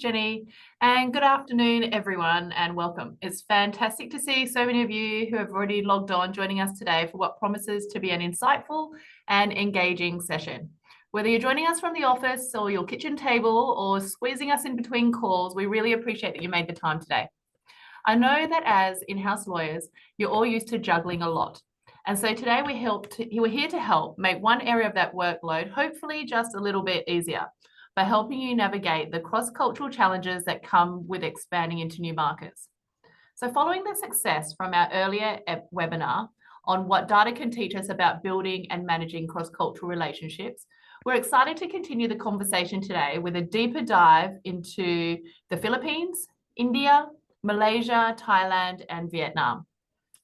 Jenny, and good afternoon, everyone, and welcome. It's fantastic to see so many of you who have already logged on joining us today for what promises to be an insightful and engaging session. Whether you're joining us from the office or your kitchen table or squeezing us in between calls, we really appreciate that you made the time today. I know that as in-house lawyers, you're all used to juggling a lot. And so today we're here to help make one area of that workload hopefully just a little bit easier by helping you navigate the cross-cultural challenges that come with expanding into new markets. So following the success from our earlier webinar on what data can teach us about building and managing cross-cultural relationships, we're excited to continue the conversation today with a deeper dive into the Philippines, India, Malaysia, Thailand, and Vietnam.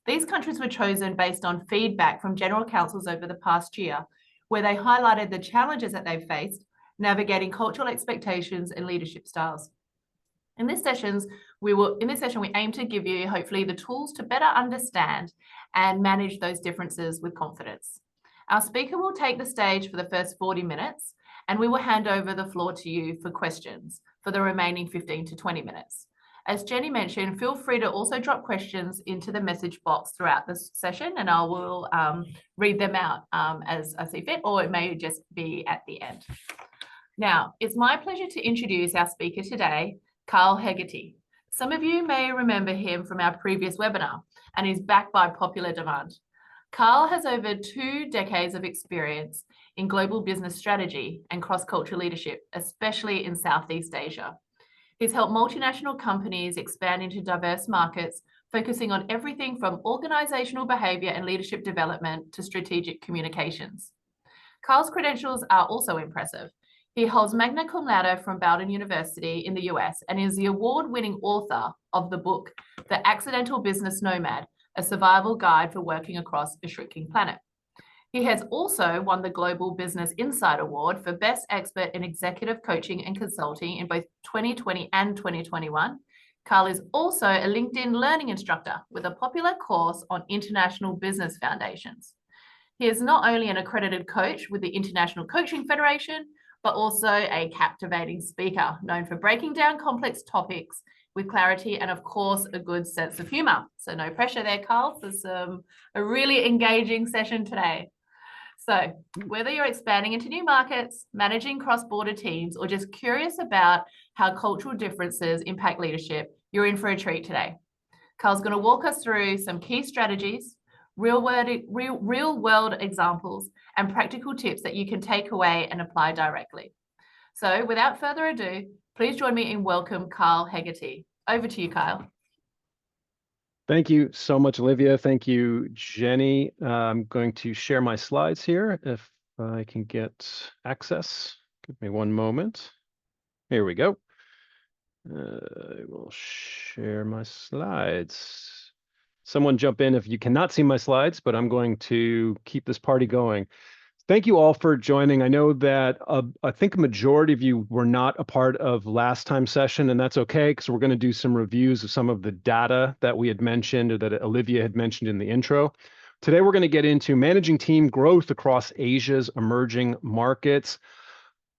These countries were chosen based on feedback from general counsels over the past year, where they highlighted the challenges that they've faced navigating cultural expectations and leadership styles. In this session, we aim to give you hopefully the tools to better understand and manage those differences with confidence. Our speaker will take the stage for the first 40 minutes, and we will hand over the floor to you for questions for the remaining 15 to 20 minutes. As Jenny mentioned, feel free to also drop questions into the message box throughout this session, and I will read them out as I see fit, or it may just be at the end. Now, it's my pleasure to introduce our speaker today, Kyle Hegarty. Some of you may remember him from our previous webinar, and he's back by popular demand. Kyle has over 2 decades of experience in global business strategy and cross-cultural leadership, especially in Southeast Asia. He's helped multinational companies expand into diverse markets, focusing on everything from organizational behavior and leadership development to strategic communications. Kyle's credentials are also impressive. He holds magna cum laude from Bowdoin University in the US and is the award-winning author of the book, The Accidental Business Nomad, a survival guide for working across a shrinking planet. He has also won the Global Business Insight Award for Best Expert in Executive Coaching and Consulting in both 2020 and 2021. Kyle is also a LinkedIn learning instructor with a popular course on international business foundations. He is not only an accredited coach with the International Coaching Federation, but also a captivating speaker known for breaking down complex topics with clarity and, of course, a good sense of humor. So no pressure there, Kyle. This is a really engaging session today. So whether you're expanding into new markets, managing cross-border teams, or just curious about how cultural differences impact leadership, you're in for a treat today. Kyle's going to walk us through some key strategies, real-world examples, and practical tips that you can take away and apply directly. So without further ado, please join me in welcome Kyle Hegarty. Over to you, Kyle. Thank you so much, Olivia. Thank you, Jenny. I'm going to share my slides here if I can get access. Give me one moment. Here we go. I will share my slides. Someone jump in if you cannot see my slides, but I'm going to keep this party going. Thank you all for joining. I know that I think a majority of you were not a part of last time's session, and that's okay because we're going to do some reviews of some of the data that we had mentioned or that Olivia had mentioned in the intro. Today, we're going to get into managing team growth across Asia's emerging markets.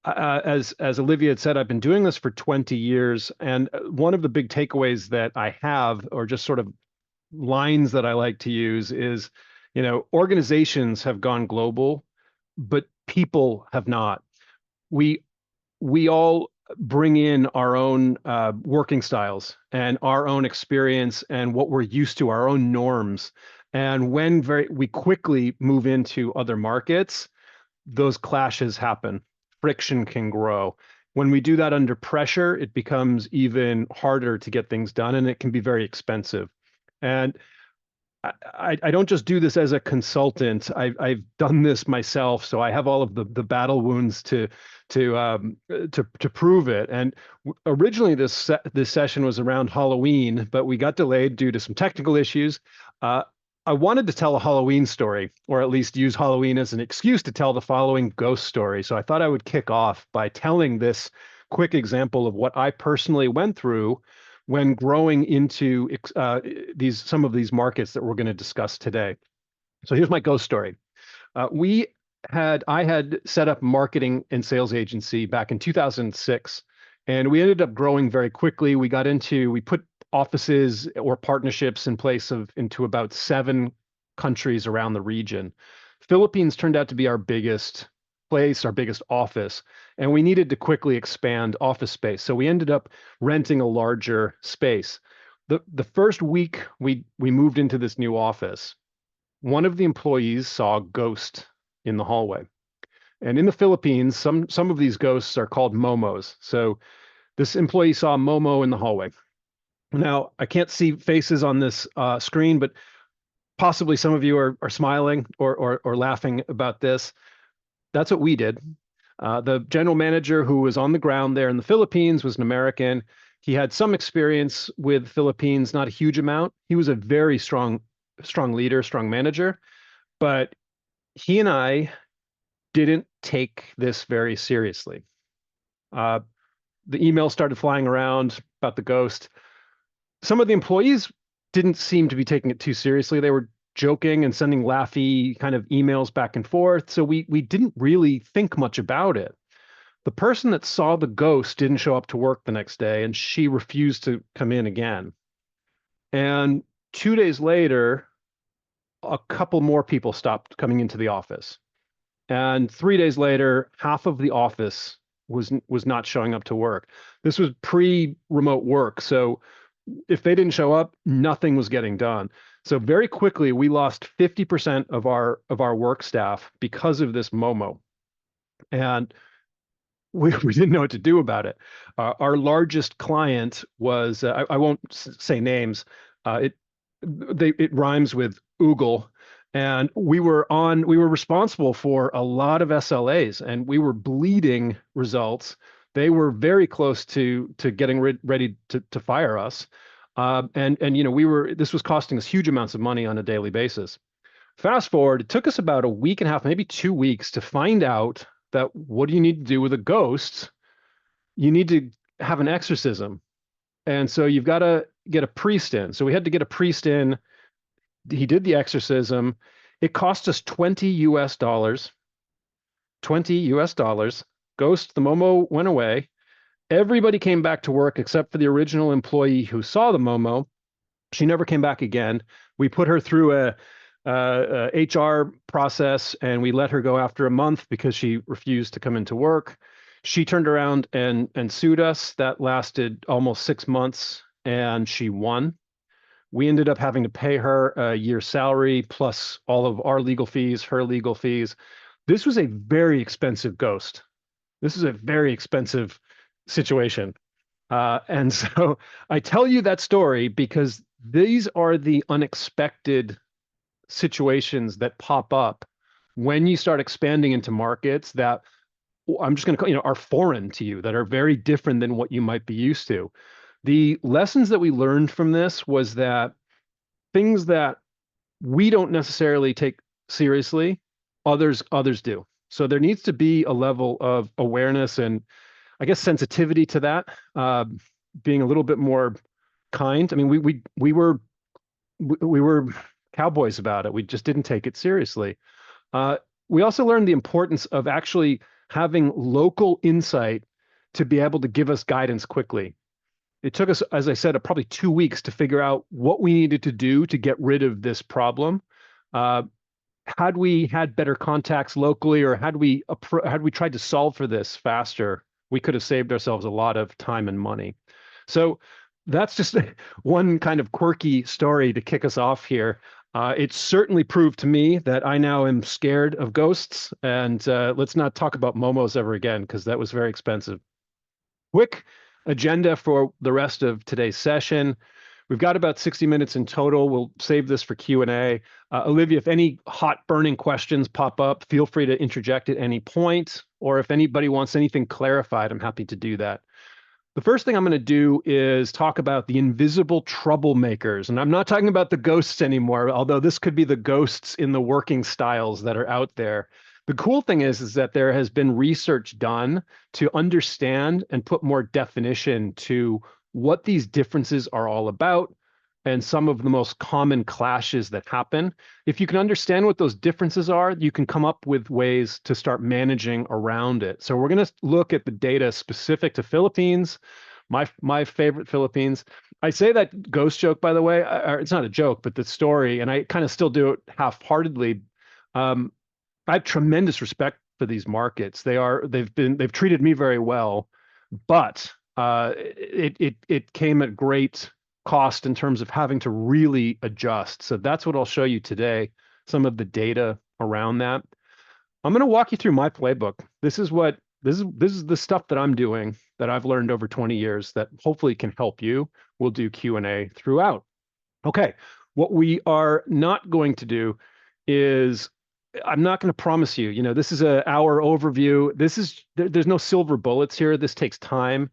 As Olivia had said, I've been doing this for 20 years, and one of the big takeaways that I have, or just sort of lines that I like to use is, organizations have gone global, but people have not. We all bring in our own working styles and our own experience and what we're used to, our own norms. And when we quickly move into other markets, those clashes happen. Friction can grow. When we do that under pressure, it becomes even harder to get things done, and it can be very expensive. And I don't just do this as a consultant. I've done this myself, so I have all of the battle wounds to prove it. And originally, this session was around Halloween, but we got delayed due to some technical issues. I wanted to tell a Halloween story, or at least use Halloween as an excuse to tell the following ghost story. So I thought I would kick off by telling this quick example of what I personally went through when growing into some of these markets that we're going to discuss today. So here's my ghost story. I had set up a marketing and sales agency back in 2006 And we ended up growing very quickly. We put offices or partnerships in place into about 7 countries around the region. Philippines turned out to be our biggest place, our biggest office, and we needed to quickly expand office space. So we ended up renting a larger space. The first week we moved into this new office, one of the employees saw a ghost in the hallway. And in the Philippines, some of these ghosts are called momos. So this employee saw a momo in the hallway. Now, I can't see faces on this screen, but possibly some of you are smiling or laughing about this. That's what we did. The general manager who was on the ground there in the Philippines was an American. He had some experience with Philippines, not a huge amount. He was a very strong leader, strong manager, but he and I didn't take this very seriously. The emails started flying around about the ghost. Some of the employees didn't seem to be taking it too seriously. They were joking and sending laughy kind of emails back and forth. So we didn't really think much about it. The person that saw the ghost didn't show up to work the next day, and she refused to come in again. And 2 days later, a couple more people stopped coming into the office. And 3 days later, half of the office was not showing up to work. This was pre-remote work, so if they didn't show up, nothing was getting done. So very quickly, we lost 50% of our work staff because of this Momo, and we didn't know what to do about it. Our largest client was I won't say names. It rhymes with Oogle, and we were responsible for a lot of SLAs, and we were bleeding results. They were very close to getting ready to fire us, and this was costing us huge amounts of money on a daily basis. Fast forward, it took us about a week and a half, maybe 2 weeks, to find out that what do you need to do with a ghost? You need to have an exorcism, and so you've got to get a priest in. So we had to get a priest in. He did the exorcism. It cost us $20. $20. Ghost, the Momo went away. Everybody came back to work except for the original employee who saw the Momo. She never came back again. We put her through a HR process, and we let her go after a month because she refused to come into work. She turned around and sued us. That lasted almost 6 months, and she won. We ended up having to pay her a year's salary plus all of our legal fees, her legal fees. This was a very expensive ghost. This is a very expensive situation. And so I tell you that story because these are the unexpected situations that pop up when you start expanding into markets that I'm just going to call, are foreign to you, that are very different than what you might be used to. The lessons that we learned from this was that things that we don't necessarily take seriously, others do. So there needs to be a level of awareness and, I guess, sensitivity to that, being a little bit more kind. I mean, we were cowboys about it. We just didn't take it seriously. We also learned the importance of actually having local insight to be able to give us guidance quickly. It took us, as I said, probably 2 weeks to figure out what we needed to do to get rid of this problem. Had we had better contacts locally, or had we tried to solve for this faster, we could have saved ourselves a lot of time and money. So that's just one kind of quirky story to kick us off here. It certainly proved to me that I now am scared of ghosts, and let's not talk about momos ever again, because that was very expensive. Quick agenda for the rest of today's session. We've got about 60 minutes in total. We'll save this for Q&A. Olivia, if any hot burning questions pop up, feel free to interject at any point, or if anybody wants anything clarified, I'm happy to do that. The first thing I'm going to do is talk about the invisible troublemakers. And I'm not talking about the ghosts anymore, although this could be the ghosts in the working styles that are out there. The cool thing is that there has been research done to understand and put more definition to what these differences are all about, and some of the most common clashes that happen. If you can understand what those differences are, you can come up with ways to start managing around it. So we're going to look at the data specific to Philippines, my favorite Philippines. I say that ghost joke, by the way, or it's not a joke, but the story, and I kind of still do it half-heartedly. I have tremendous respect for these markets. They've treated me very well, but it came at great cost in terms of having to really adjust. So that's what I'll show you today, some of the data around that. I'm going to walk you through my playbook. This is the stuff that I'm doing that I've learned over 20 years that hopefully can help you. We'll do Q&A throughout. Okay, what we are not going to do is, I'm not going to promise you, this is an hour overview. There's no silver bullets here. This takes time.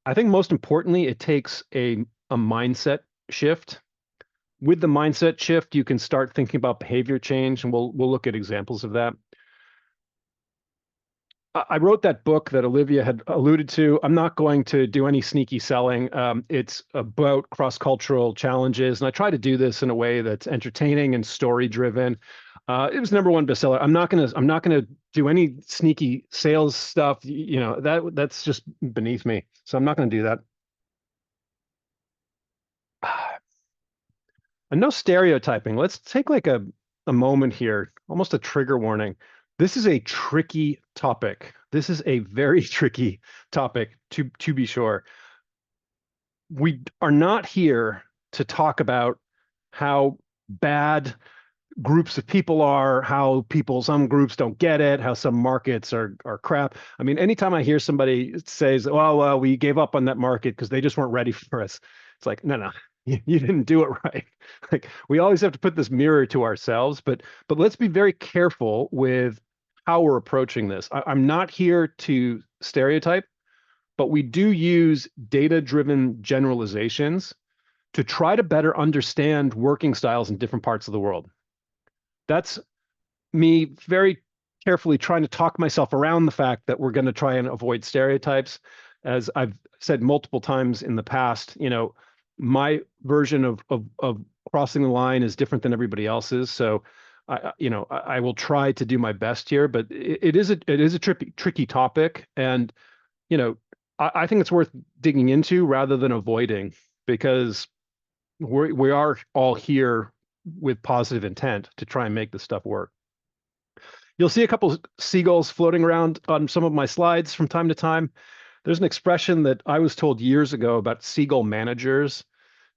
I think most importantly, it takes a mindset shift. With the mindset shift, you can start thinking about behavior change, and we'll look at examples of that. I wrote that book that Olivia had alluded to. I'm not going to do any sneaky selling. It's about cross-cultural challenges, and I try to do this in a way that's entertaining and story-driven. It was #1 bestseller. I'm not gonna do any sneaky sales stuff. That's just beneath me. So I'm not gonna do that. And no stereotyping. Let's take like a moment here, almost a trigger warning. This is a tricky topic. This is a very tricky topic, to be sure. We are not here to talk about how bad groups of people are, how some groups don't get it, how some markets are crap. I mean, anytime I hear somebody says, "Oh, well, we gave up on that market because they just weren't ready for us," it's like, no, you didn't do it right. Like, we always have to put this mirror to ourselves, but let's be very careful with how we're approaching this. I'm not here to stereotype, but we do use data-driven generalizations to try to better understand working styles in different parts of the world. That's me very carefully trying to talk myself around the fact that we're going to try and avoid stereotypes. As I've said multiple times in the past, my version of crossing the line is different than everybody else's. So I will try to do my best here, but it is a tricky topic, and I think it's worth digging into rather than avoiding, because we are all here with positive intent to try and make this stuff work. You'll see a couple seagulls floating around on some of my slides from time to time. There's an expression that I was told years ago about seagull managers.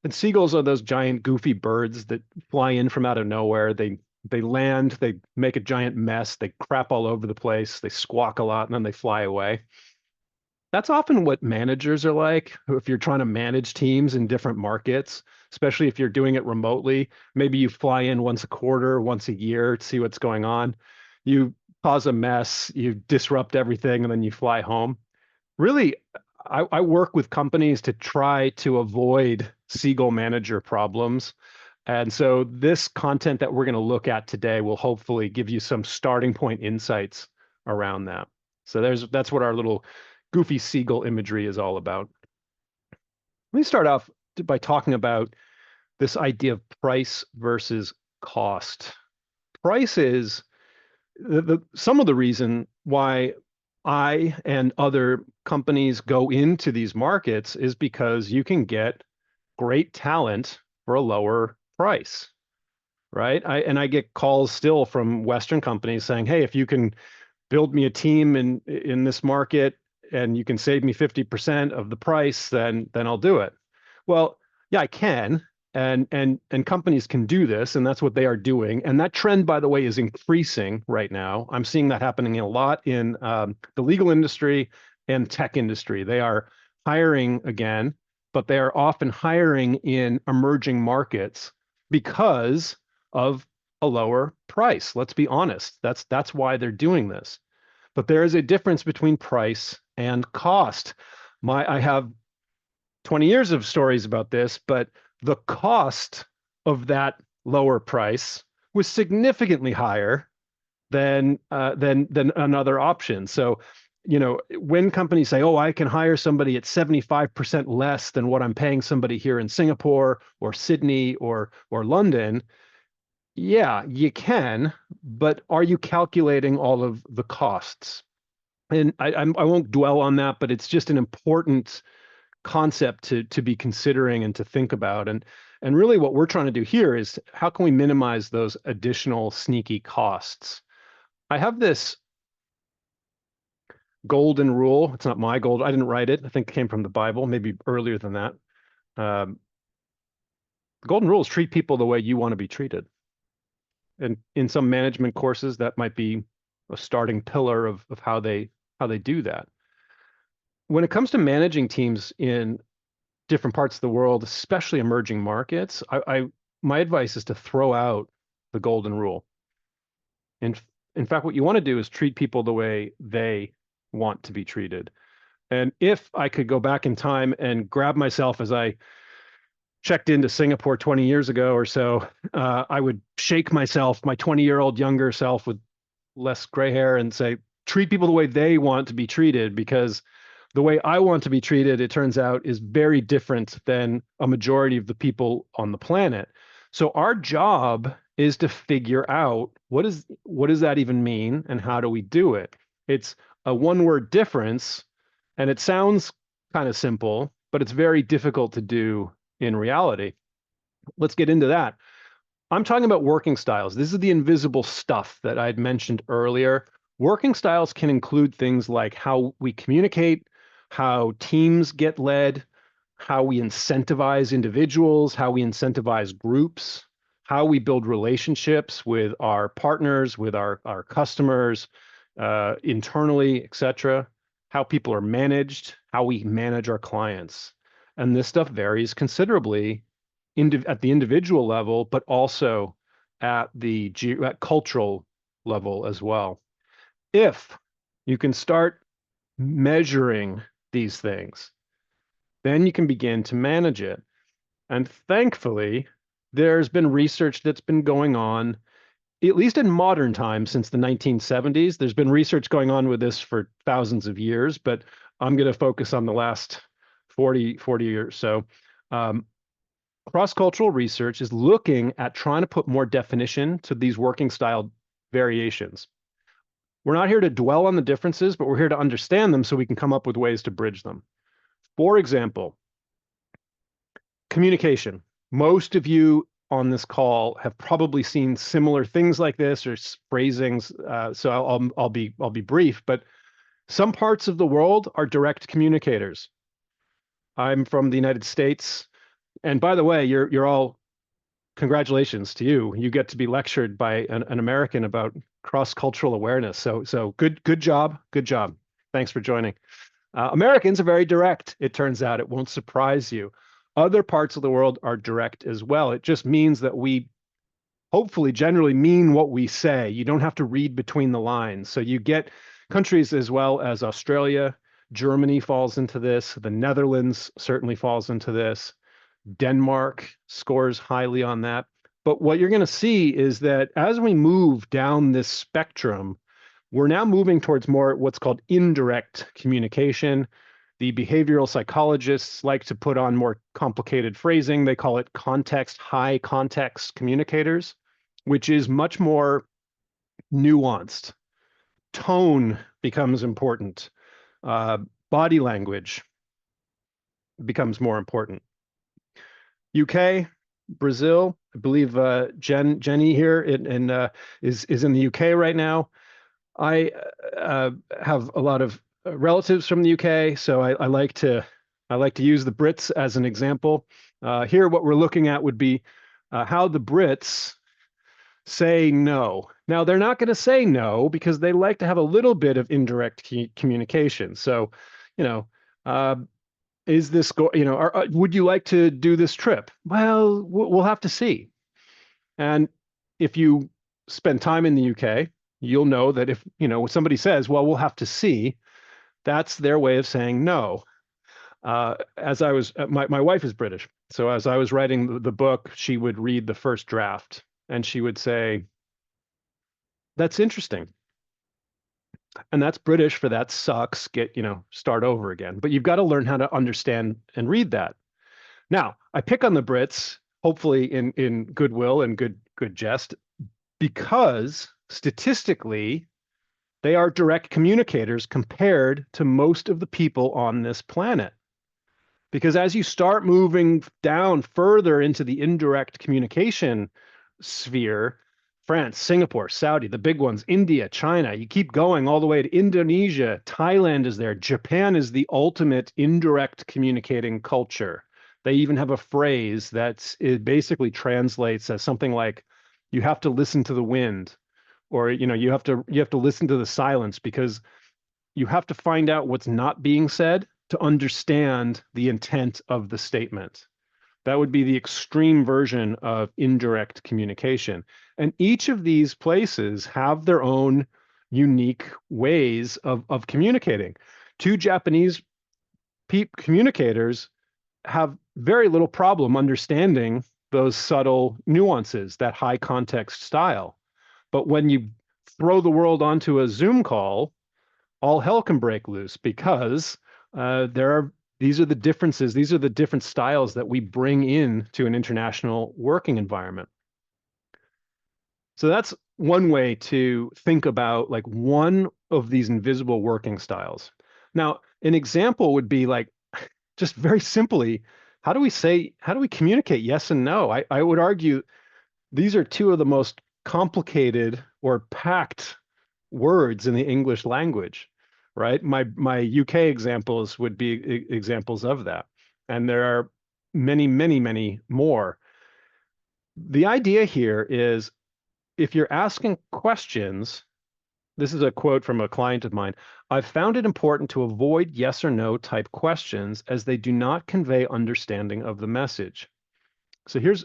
And seagulls are those giant goofy birds that fly in from out of nowhere. They land, they make a giant mess, they crap all over the place, they squawk a lot, and then they fly away. That's often what managers are like if you're trying to manage teams in different markets, especially if you're doing it remotely. Maybe you fly in once a quarter, once a year to see what's going on. You cause a mess, you disrupt everything, and then you fly home. Really, I work with companies to try to avoid seagull manager problems. And so this content that we're going to look at today will hopefully give you some starting point insights around that. So that's what our little goofy seagull imagery is all about. Let me start off by talking about this idea of price versus cost. Price is some of the reason why I and other companies go into these markets is because you can get great talent for a lower price, right? I get calls still from Western companies saying, "Hey, if you can build me a team in this market and you can save me 50% of the price, then I'll do it." Well, yeah, I can. And companies can do this, and that's what they are doing. And that trend, by the way, is increasing right now. I'm seeing that happening a lot in the legal industry and tech industry. They are hiring again, but they are often hiring in emerging markets because of a lower price. Let's be honest. That's why they're doing this. But there is a difference between price and cost. I have 20 years of stories about this, but the cost of that lower price was significantly higher than another option. So when companies say, oh, I can hire somebody at 75% less than what I'm paying somebody here in Singapore or Sydney or London, yeah, you can, but are you calculating all of the costs? And I won't dwell on that, but it's just an important concept to be considering and to think about. And really what we're trying to do here is how can we minimize those additional sneaky costs? I have this golden rule. It's not my gold. I didn't write it. I think it came from the Bible, maybe earlier than that. The golden rule is treat people the way you want to be treated. And in some management courses, that might be a starting pillar of how they do that. When it comes to managing teams in different parts of the world, especially emerging markets, my advice is to throw out the golden rule. In fact, what you want to do is treat people the way they want to be treated. And if I could go back in time and grab myself as I checked into Singapore 20 years ago or so, I would shake myself, my 20-year-old younger self with less gray hair, and say, treat people the way they want to be treated, because the way I want to be treated, it turns out, is very different than a majority of the people on the planet. So our job is to figure out what does that even mean and how do we do it? It's a one-word difference, and it sounds kind of simple, but it's very difficult to do in reality. Let's get into that. I'm talking about working styles. This is the invisible stuff that I had mentioned earlier. Working styles can include things like how we communicate, how teams get led, how we incentivize individuals, how we incentivize groups, how we build relationships with our partners, with our customers, internally, etc., how people are managed, how we manage our clients. And this stuff varies considerably at the individual level, but also at the cultural level as well. If you can start measuring these things, then you can begin to manage it. And thankfully, there's been research that's been going on, at least in modern times, since the 1970s. There's been research going on with this for thousands of years, but I'm going to focus on the last 40 years. So cross-cultural research is looking at trying to put more definition to these working style variations. We're not here to dwell on the differences, but we're here to understand them so we can come up with ways to bridge them. For example, communication. Most of you on this call have probably seen similar things like this or phrasings, so I'll be brief, but some parts of the world are direct communicators. I'm from the United States, and by the way, you're all, congratulations to you. You get to be lectured by an American about cross-cultural awareness. So good job. Thanks for joining. Americans are very direct, it turns out. It won't surprise you. Other parts of the world are direct as well. It just means that we hopefully generally mean what we say. You don't have to read between the lines. So you get countries as well as Australia, Germany falls into this, the Netherlands certainly falls into this, Denmark scores highly on that. But what you're going to see is that as we move down this spectrum, we're now moving towards more what's called indirect communication. The behavioral psychologists like to put on more complicated phrasing. They call it high context communicators, which is much more nuanced. Tone becomes important. Body language becomes more important. UK, Brazil, I believe Jenny here is in the UK right now. I have a lot of relatives from the UK, so I like to use the Brits as an example. Here, what we're looking at would be how the Brits say no. Now, they're not going to say no because they like to have a little bit of indirect communication. So, is this would you like to do this trip? Well, we'll have to see. And if you spend time in the UK, you'll know that if somebody says, well, we'll have to see, that's their way of saying no. As I was, my wife is British, so as I was writing the book, she would read the first draft and she would say, that's interesting. And that's British for that sucks, get, start over again. But you've got to learn how to understand and read that. Now, I pick on the Brits, hopefully in goodwill and good jest, because statistically, they are direct communicators compared to most of the people on this planet. Because as you start moving down further into the indirect communication sphere, France, Singapore, Saudi, the big ones, India, China, you keep going all the way to Indonesia, Thailand is there. Japan is the ultimate indirect communicating culture. They even have a phrase it basically translates as something like, you have to listen to the wind, or you have to listen to the silence, because you have to find out what's not being said to understand the intent of the statement. That would be the extreme version of indirect communication. And each of these places have their own unique ways of communicating. Two Japanese communicators have very little problem understanding those subtle nuances, that high context style. But when you throw the world onto a Zoom call, all hell can break loose, because these are the differences, these are the different styles that we bring in to an international working environment. So that's one way to think about like one of these invisible working styles. Now, an example would be like, just very simply, how do we communicate yes and no? I would argue these are two of the most complicated or packed words in the English language, right? My UK examples would be examples of that. And there are many, many, many more. The idea here is, if you're asking questions, this is a quote from a client of mine, I've found it important to avoid yes or no type questions, as they do not convey understanding of the message. So here's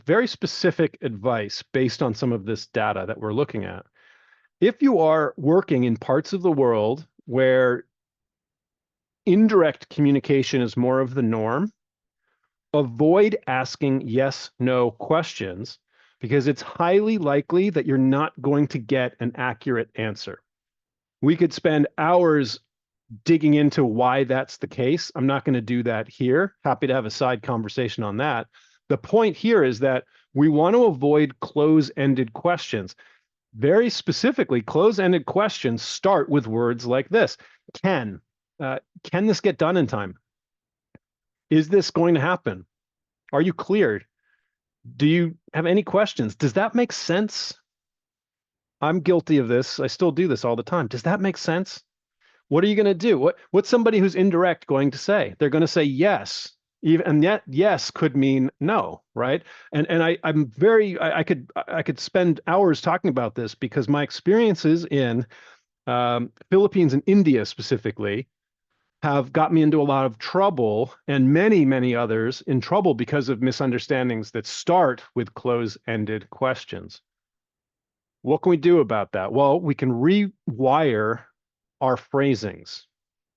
very specific advice based on some of this data that we're looking at. If you are working in parts of the world where indirect communication is more of the norm, avoid asking yes, no questions, because it's highly likely that you're not going to get an accurate answer. We could spend hours digging into why that's the case. I'm not going to do that here. Happy to have a side conversation on that. The point here is that we want to avoid close-ended questions. Very specifically, close-ended questions start with words like this. Can this get done in time? Is this going to happen? Are you cleared? Do you have any questions? Does that make sense? I'm guilty of this. I still do this all the time. Does that make sense? What are you going to do? What's somebody who's indirect going to say? They're going to say yes. And yet yes could mean no, right? And I could spend hours talking about this, because my experiences in Philippines and India specifically have got me into a lot of trouble, and many, many others in trouble, because of misunderstandings that start with close-ended questions. What can we do about that? Well, we can rewire our phrasings.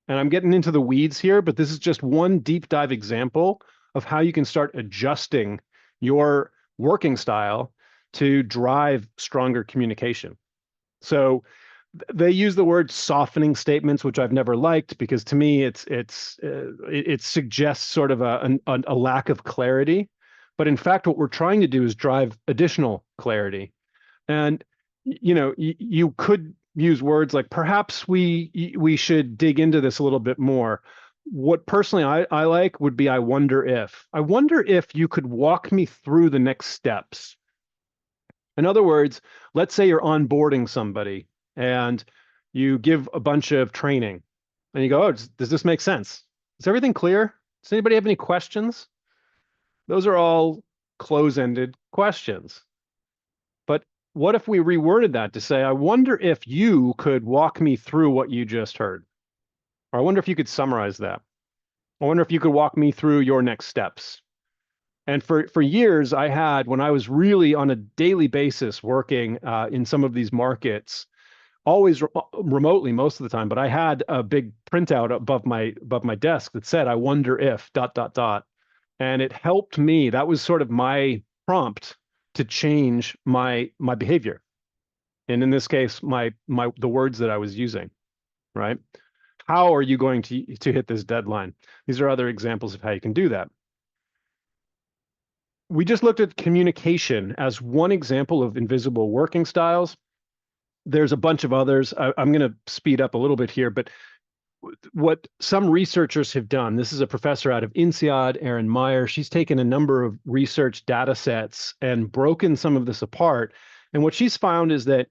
And I'm getting into the weeds here, but this is just one deep dive example of how you can start adjusting your working style to drive stronger communication. So they use the word softening statements, which I've never liked, because to me it suggests sort of a lack of clarity. But in fact, what we're trying to do is drive additional clarity. And you could use words like, perhaps we should dig into this a little bit more. What personally I like would be, I wonder if you could walk me through the next steps. In other words, let's say you're onboarding somebody and you give a bunch of training and you go, oh, does this make sense? Is everything clear? Does anybody have any questions? Those are all close-ended questions. But what if we reworded that to say, I wonder if you could walk me through what you just heard? Or I wonder if you could summarize that. I wonder if you could walk me through your next steps. And for years, when I was really on a daily basis working in some of these markets, always remotely most of the time, but I had a big printout above my desk that said, I wonder if ... And it helped me. That was sort of my prompt to change my behavior. And in this case, the words that I was using. right? How are you going to hit this deadline? These are other examples of how you can do that. We just looked at communication as one example of invisible working styles. There's a bunch of others. I'm going to speed up a little bit here, but what some researchers have done, this is a professor out of INSEAD, Erin Meyer. She's taken a number of research data sets and broken some of this apart. And what she's found is that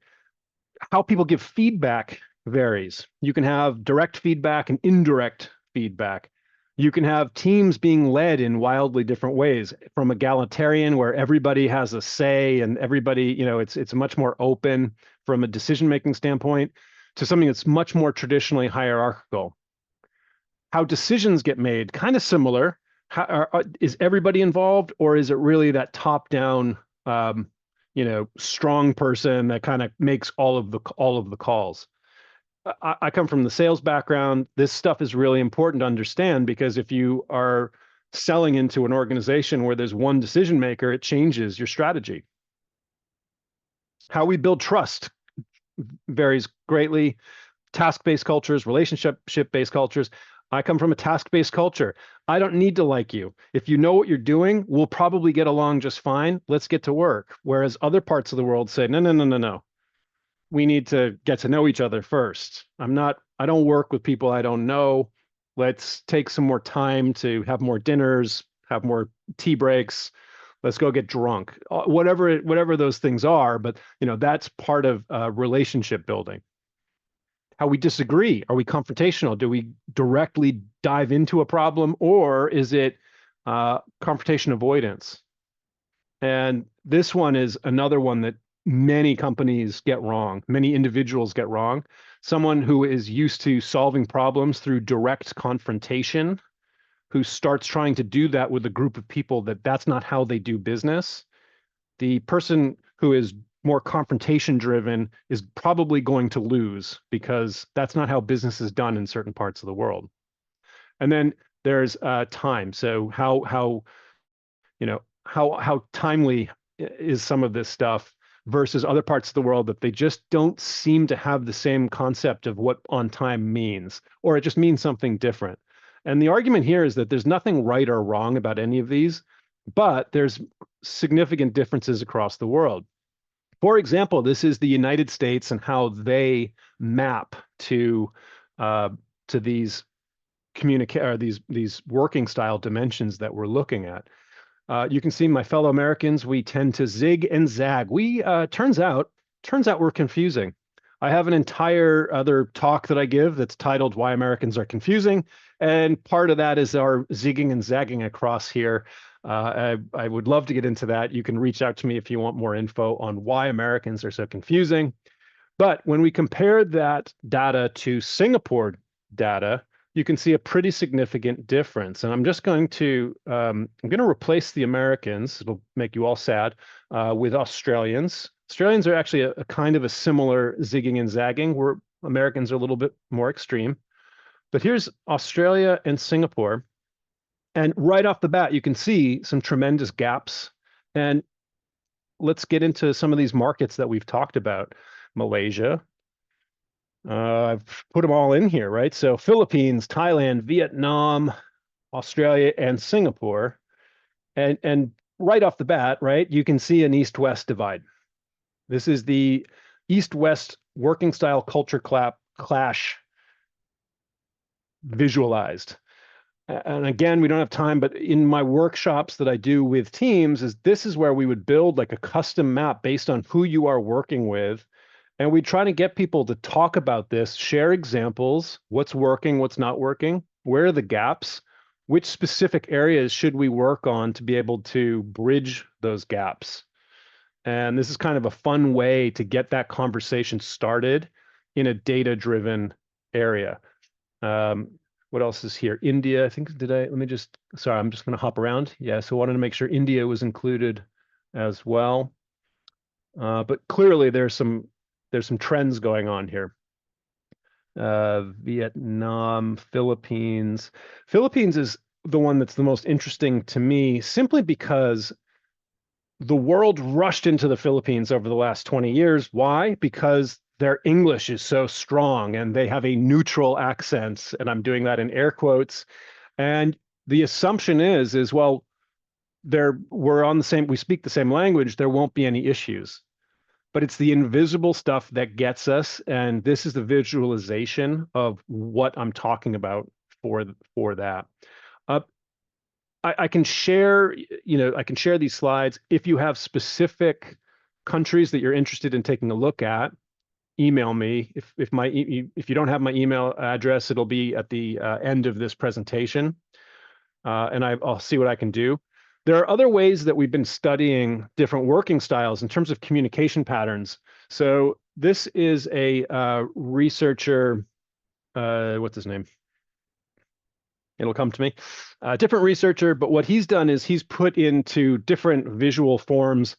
how people give feedback varies. You can have direct feedback and indirect feedback. You can have teams being led in wildly different ways, from egalitarian, where everybody has a say and everybody, it's much more open from a decision-making standpoint, to something that's much more traditionally hierarchical. How decisions get made, kind of similar. Is everybody involved, or is it really that top-down, strong person that kind of makes all of the calls? I come from the sales background. This stuff is really important to understand, because if you are selling into an organization where there's one decision maker, it changes your strategy. How we build trust varies greatly. Task-based cultures, relationship-based cultures. I come from a task-based culture. I don't need to like you. If you know what you're doing, we'll probably get along just fine. Let's get to work. Whereas other parts of the world say, no, no, no, no, no. We need to get to know each other first. I don't work with people I don't know. Let's take some more time to have more dinners, have more tea breaks. Let's go get drunk. Whatever those things are, but that's part of relationship building. How we disagree. Are we confrontational? Do we directly dive into a problem, or is it confrontation avoidance? And this one is another one that many companies get wrong, many individuals get wrong. Someone who is used to solving problems through direct confrontation, who starts trying to do that with a group of people that's not how they do business. The person who is more confrontation driven is probably going to lose, because that's not how business is done in certain parts of the world. And then there's time. So how timely is some of this stuff versus other parts of the world that they just don't seem to have the same concept of what on time means, or it just means something different. And the argument here is that there's nothing right or wrong about any of these, but there's significant differences across the world. For example, this is the United States and how they map to these these working style dimensions that we're looking at. You can see, my fellow Americans, we tend to zig and zag. We turns out we're confusing. I have an entire other talk that I give that's titled "Why Americans Are Confusing," and part of that is our zigging and zagging across here. I would love to get into that. You can reach out to me if you want more info on why Americans are so confusing. But when we compare that data to Singapore data, you can see a pretty significant difference. And I'm just going to replace the Americans. It'll make you all sad, with Australians. Australians are actually a kind of a similar zigging and zagging, where Americans are a little bit more extreme. But here's Australia and Singapore. And right off the bat, you can see some tremendous gaps. And let's get into some of these markets that we've talked about. Malaysia. I've put them all in here, right? So Philippines, Thailand, Vietnam, Australia, and Singapore. And right off the bat, right, you can see an East-West divide. This is the East-West working style culture clash visualized. And again, we don't have time, but in my workshops that I do with teams, this is where we would build like a custom map based on who you are working with. And we try to get people to talk about this, share examples, what's working, what's not working, where are the gaps, which specific areas should we work on to be able to bridge those gaps. And this is kind of a fun way to get that conversation started in a data-driven area. What else is here? India, I think, sorry, I'm just going to hop around. Yeah, so I wanted to make sure India was included as well. But clearly there's some trends going on here. Vietnam, Philippines. Philippines is the one that's the most interesting to me, simply because the world rushed into the Philippines over the last 20 years. Why? Because their English is so strong and they have a neutral accent, and I'm doing that in air quotes. And the assumption is well, we speak the same language, there won't be any issues. But it's the invisible stuff that gets us, and this is the visualization of what I'm talking about for that. Uh, I can share, I can share these slides. If you have specific countries that you're interested in taking a look at, email me. If you don't have my email address, it'll be at the end of this presentation, and I'll see what I can do. There are other ways that we've been studying different working styles in terms of communication patterns. So this is a researcher, what's his name? It'll come to me. Different researcher, but what he's done is he's put into different visual forms,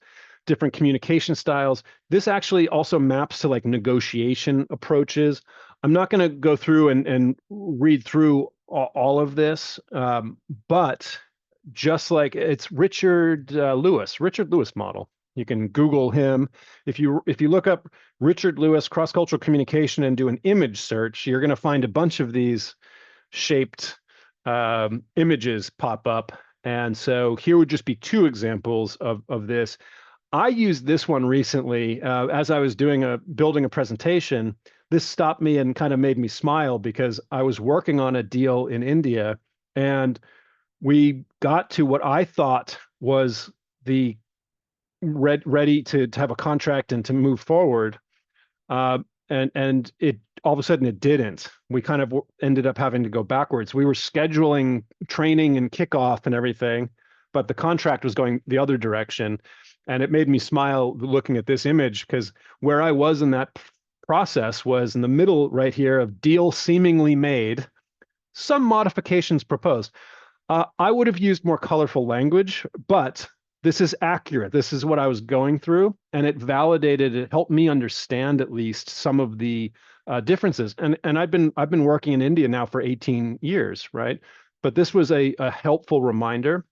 different communication styles. This actually also maps to like negotiation approaches. I'm not going to go through and read through all of this, but just like it's Richard Lewis model. You can Google him. If you look up Richard Lewis cross-cultural communication and do an image search, you're going to find a bunch of these shaped images pop up. And so here would just be two examples of this. I used this one recently as I was building a presentation. This stopped me and kind of made me smile because I was working on a deal in India, and we got to what I thought was the ready to have a contract and to move forward. And it all of a sudden it didn't. We kind of ended up having to go backwards. We were scheduling training and kickoff and everything, but the contract was going the other direction. And it made me smile looking at this image, because where I was in that process was in the middle right here of deal seemingly made, some modifications proposed. I would have used more colorful language, but this is accurate. This is what I was going through, and it validated, it helped me understand at least some of the differences. And I've been working in India now for 18 years, right? But this was a helpful reminder.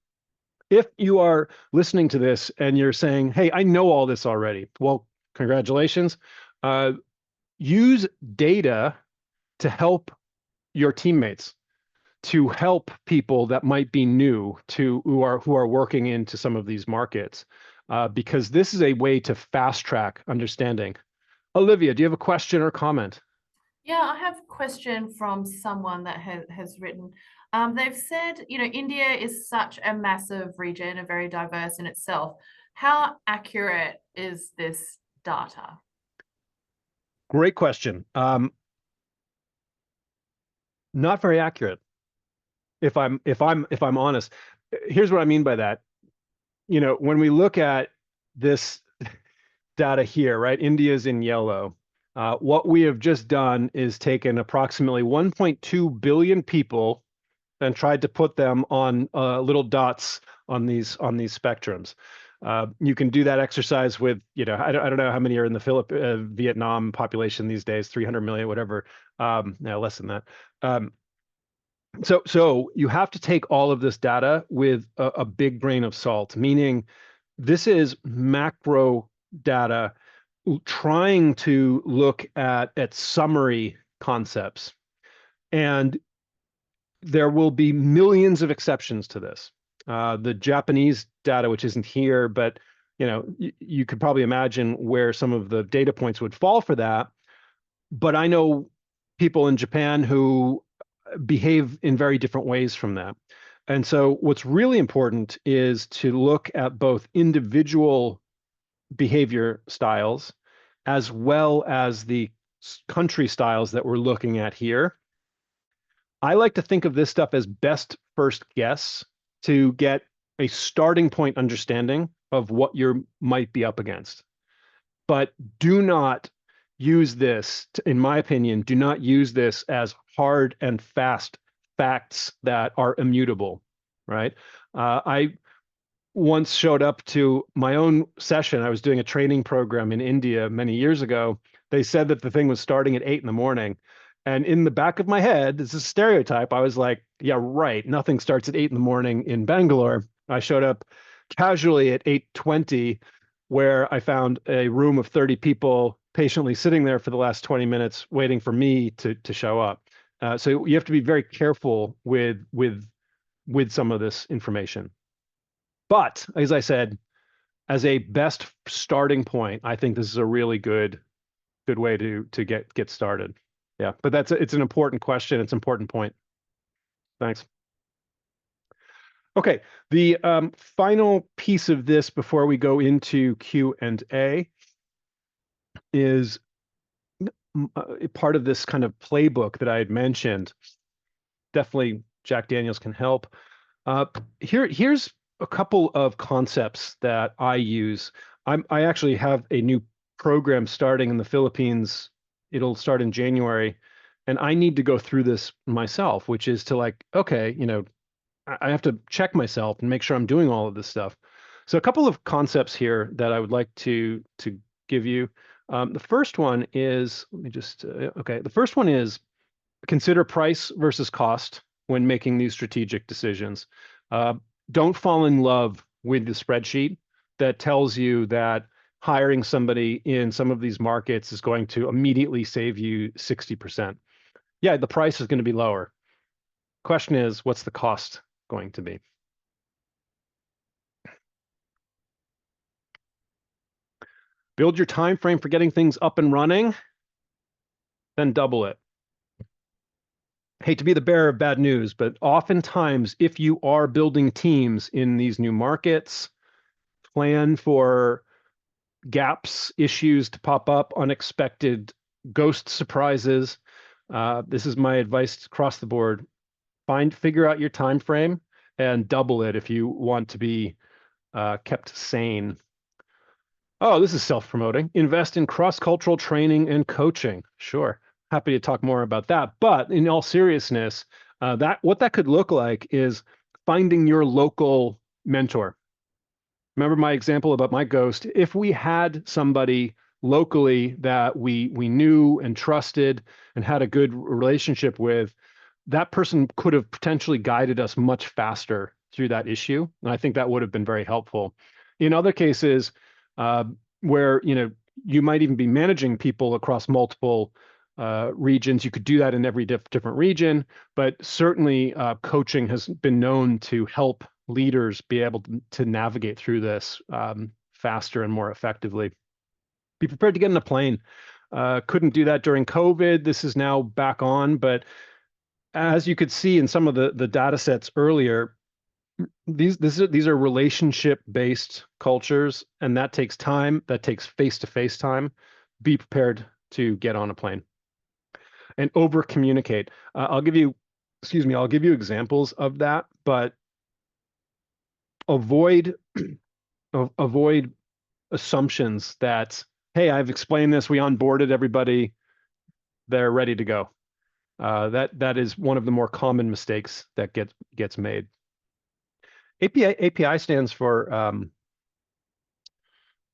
If you are listening to this and you're saying, hey, I know all this already, well, congratulations. Use data to help your teammates, to help people that might be new to who are working into some of these markets, because this is a way to fast track understanding. Olivia, do you have a question or comment? Yeah, I have a question from someone that has written. They've said, India is such a massive region and very diverse in itself. How accurate is this data? Great question. Not very accurate. If I'm honest. Here's what I mean by that. When we look at this data here, right? India's in yellow. What we have just done is taken approximately 1.2 billion people and tried to put them on little dots on these spectrums. You can do that exercise with, I don't know how many are in the Vietnam population these days, 300 million, whatever. No, less than that. So you have to take all of this data with a big grain of salt, meaning this is macro data trying to look at summary concepts. And there will be millions of exceptions to this. The Japanese data, which isn't here, but you could probably imagine where some of the data points would fall for that. But I know people in Japan who behave in very different ways from that. And so what's really important is to look at both individual behavior styles as well as the country styles that we're looking at here. I like to think of this stuff as best first guess to get a starting point understanding of what you might be up against. But do not use this, in my opinion, do not use this as hard and fast facts that are immutable, right? I once showed up to my own session. I was doing a training program in India many years ago. They said that the thing was starting at 8 in the morning. And in the back of my head, this is a stereotype. I was like, yeah, right. Nothing starts at 8 in the morning in Bangalore. I showed up casually at 8:20, where I found a room of 30 people patiently sitting there for the last 20 minutes waiting for me to show up. So you have to be very careful with some of this information. But as I said, as a best starting point, I think this is a really good way to get started. Yeah, but it's an important question. It's an important point. Thanks. Okay, the final piece of this before we go into Q&A is part of this kind of playbook that I had mentioned. Definitely Jack Daniels can help. Here's a couple of concepts that I use. I actually have a new program starting in the Philippines. It'll start in January, and I need to go through this myself, which is to like, okay, I have to check myself and make sure I'm doing all of this stuff. So a couple of concepts here that I would like to give you. The first one is, let me just, okay. The first one is consider price versus cost when making these strategic decisions. Don't fall in love with the spreadsheet that tells you that hiring somebody in some of these markets is going to immediately save you 60%. Yeah, the price is going to be lower. Question is, what's the cost going to be? Build your time frame for getting things up and running, then double it. Hate to be the bearer of bad news, but oftentimes if you are building teams in these new markets, plan for gaps, issues to pop up, unexpected ghost surprises. This is my advice across the board. Figure out your time frame and double it if you want to be kept sane. Oh, this is self-promoting. Invest in cross-cultural training and coaching. Sure, happy to talk more about that. But in all seriousness, what that could look like is finding your local mentor. Remember my example about my ghost? If we had somebody locally that we knew and trusted and had a good relationship with, that person could have potentially guided us much faster through that issue. And I think that would have been very helpful. In other cases, where you might even be managing people across multiple regions, you could do that in every different region, but certainly coaching has been known to help leaders be able to navigate through this faster and more effectively. Be prepared to get in a plane. Couldn't do that during COVID. This is now back on, but as you could see in some of the data sets earlier, these are relationship-based cultures, and that takes time. That takes face-to-face time. Be prepared to get on a plane and over-communicate. I'll give you examples of that, but avoid assumptions that, hey, I've explained this, we onboarded everybody, they're ready to go. That is one of the more common mistakes that gets made. API stands for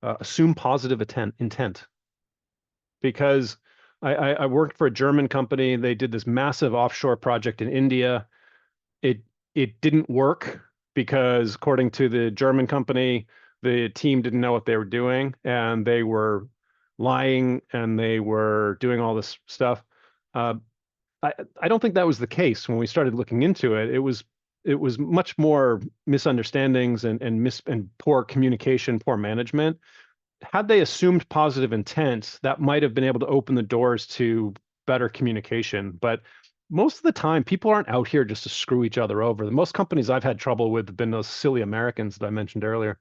assume positive intent, because I worked for a German company. They did this massive offshore project in India. It didn't work because, according to the German company, the team didn't know what they were doing, and they were lying, and they were doing all this stuff. I don't think that was the case when we started looking into it. It was much more misunderstandings and poor communication, poor management. Had they assumed positive intent, that might have been able to open the doors to better communication. But most of the time, people aren't out here just to screw each other over. The most companies I've had trouble with have been those silly Americans that I mentioned earlier.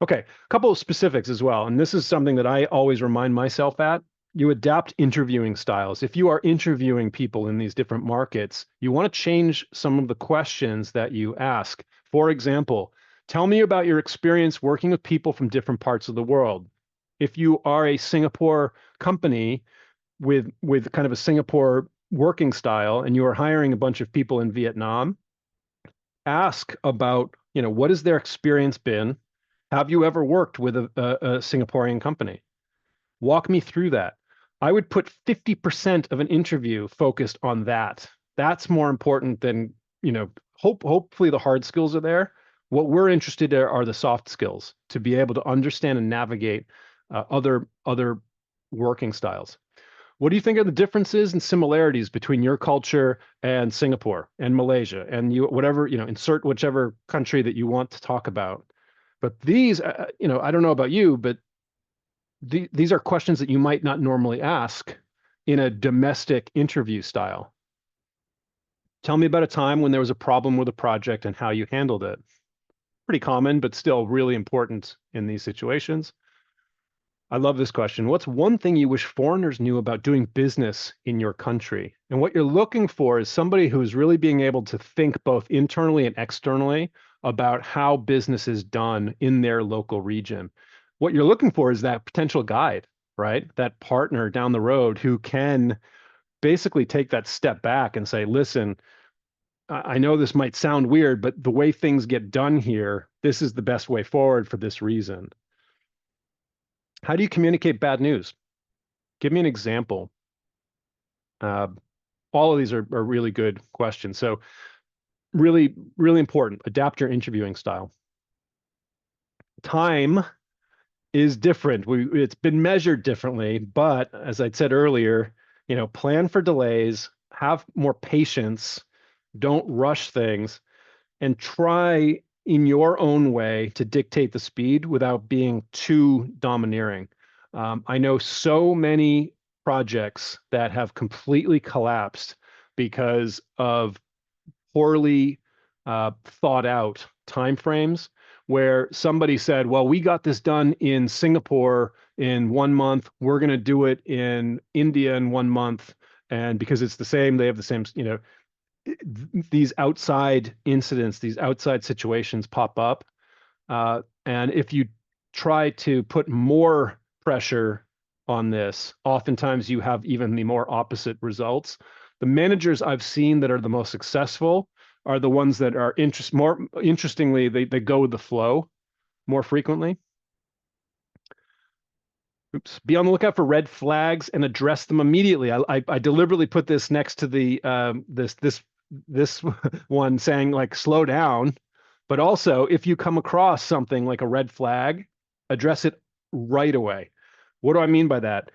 Okay, a couple of specifics as well. And this is something that I always remind myself at. You adapt interviewing styles. If you are interviewing people in these different markets, you want to change some of the questions that you ask. For example, tell me about your experience working with people from different parts of the world. If you are a Singapore company with kind of a Singapore working style and you are hiring a bunch of people in Vietnam, ask about, what has their experience been? Have you ever worked with a Singaporean company? Walk me through that. I would put 50% of an interview focused on that. That's more important than, hopefully the hard skills are there. What we're interested in are the soft skills, to be able to understand and navigate other working styles. What do you think are the differences and similarities between your culture and Singapore and Malaysia and you, whatever, insert whichever country that you want to talk about. But these, I don't know about you, but these are questions that you might not normally ask in a domestic interview style. Tell me about a time when there was a problem with a project and how you handled it. Pretty common, but still really important in these situations. I love this question. What's one thing you wish foreigners knew about doing business in your country? And what you're looking for is somebody who's really being able to think both internally and externally about how business is done in their local region. What you're looking for is that potential guide, right? That partner down the road who can basically take that step back and say, listen, I know this might sound weird, but the way things get done here, this is the best way forward for this reason. How do you communicate bad news? Give me an example. All of these are really good questions. So really, really important. Adapt your interviewing style. Time is different. It's been measured differently, but as I said earlier, plan for delays, have more patience, don't rush things, and try in your own way to dictate the speed without being too domineering. I know so many projects that have completely collapsed because of poorly thought out timeframes where somebody said, well, we got this done in Singapore in 1 month. We're going to do it in India in 1 month. And because it's the same, they have the same, these outside incidents, these outside situations pop up. And if you try to put more pressure on this, oftentimes you have even the more opposite results. The managers I've seen that are the most successful are the ones that are more interestingly, they go with the flow more frequently. Oops. Be on the lookout for red flags and address them immediately. I deliberately put this next to the this one saying like slow down, but also if you come across something like a red flag, address it right away. What do I mean by that?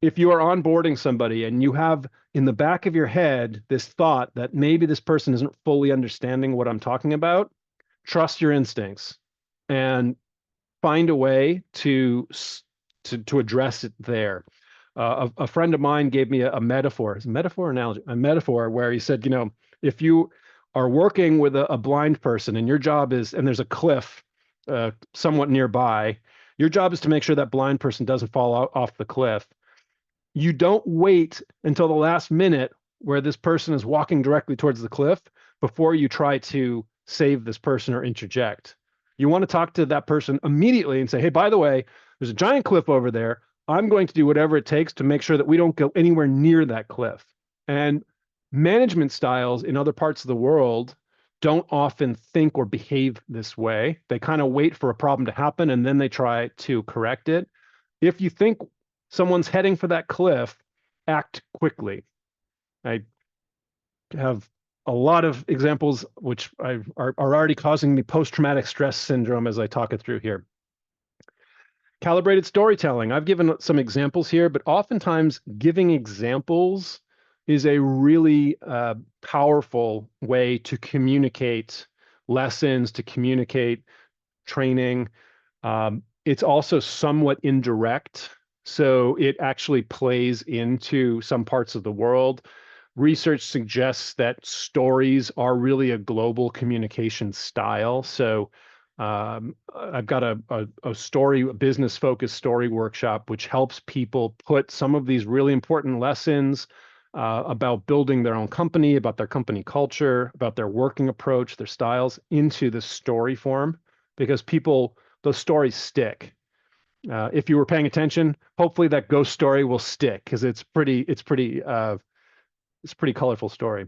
If you are onboarding somebody and you have in the back of your head this thought that maybe this person isn't fully understanding what I'm talking about, trust your instincts and find a way to address it there. A friend of mine gave me a metaphor, analogy, a metaphor where he said, if you are working with a blind person and your job is, and there's a cliff somewhat nearby, your job is to make sure that blind person doesn't fall off the cliff. You don't wait until the last minute where this person is walking directly towards the cliff before you try to save this person or interject. You want to talk to that person immediately and say, hey, by the way, there's a giant cliff over there. I'm going to do whatever it takes to make sure that we don't go anywhere near that cliff. And management styles in other parts of the world don't often think or behave this way. They kind of wait for a problem to happen and then they try to correct it. If you think someone's heading for that cliff, act quickly. I have a lot of examples which are already causing me post-traumatic stress syndrome as I talk it through here. Calibrated storytelling. I've given some examples here, but oftentimes giving examples is a really powerful way to communicate lessons, to communicate training. It's also somewhat indirect, so it actually plays into some parts of the world. Research suggests that stories are really a global communication style. So I've got a business-focused story workshop, which helps people put some of these really important lessons about building their own company, about their company culture, about their working approach, their styles into the story form, because those stories stick. If you were paying attention, hopefully that ghost story will stick because it's pretty colorful story.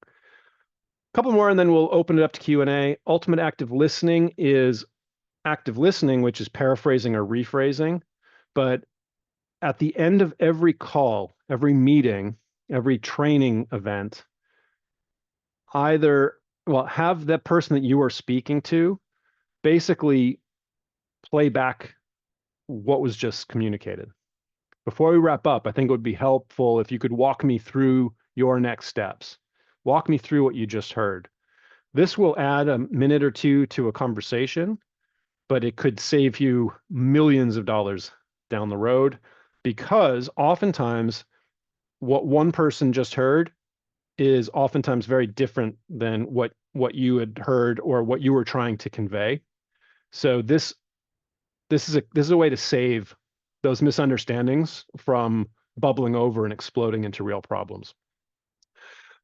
A couple more and then we'll open it up to Q&A. Ultimate active listening is active listening, which is paraphrasing or rephrasing. But at the end of every call, every meeting, every training event, have that person that you are speaking to basically play back what was just communicated. Before we wrap up, I think it would be helpful if you could walk me through your next steps. Walk me through what you just heard. This will add a minute or two to a conversation, but it could save you millions of dollars down the road, because oftentimes what one person just heard is oftentimes very different than what you had heard or what you were trying to convey. So this is a way to save those misunderstandings from bubbling over and exploding into real problems.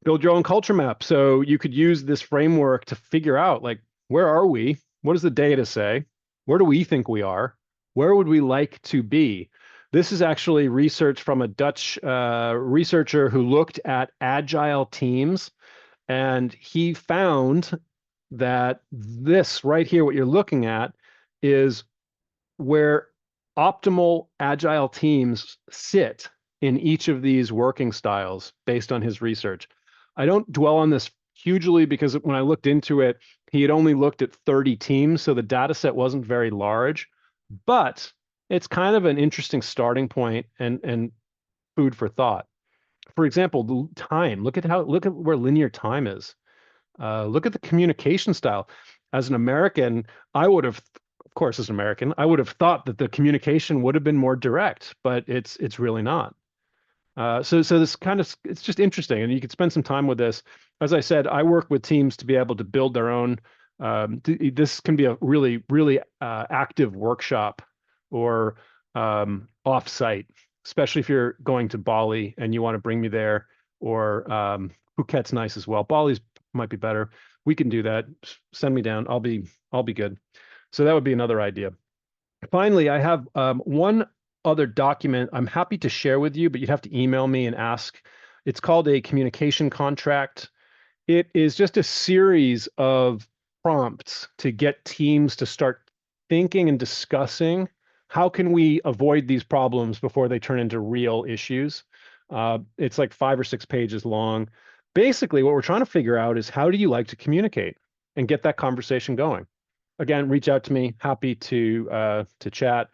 Build your own culture map. So you could use this framework to figure out, like, where are we? What does the data say? Where do we think we are? Where would we like to be? This is actually research from a Dutch researcher who looked at agile teams, and he found that this right here, what you're looking at, is where optimal agile teams sit in each of these working styles based on his research. I don't dwell on this hugely because when I looked into it, he had only looked at 30 teams, so the data set wasn't very large, but it's kind of an interesting starting point and food for thought. For example, the time. Look at where linear time is. Look at the communication style. As an American, I would have, of course, as an American, I would have thought that the communication would have been more direct, but it's really not. So this kind of, it's just interesting, and you could spend some time with this. As I said, I work with teams to be able to build their own. This can be a really active workshop or off-site, especially if you're going to Bali and you want to bring me there, or Phuket's nice as well. Bali's might be better. We can do that. Send me down. I'll be good. So that would be another idea. Finally, I have one other document I'm happy to share with you, but you'd have to email me and ask. It's called a communication contract. It is just a series of prompts to get teams to start thinking and discussing how can we avoid these problems before they turn into real issues. It's like 5 or 6 pages long. Basically, what we're trying to figure out is, how do you like to communicate and get that conversation going? Again, reach out to me. Happy to chat.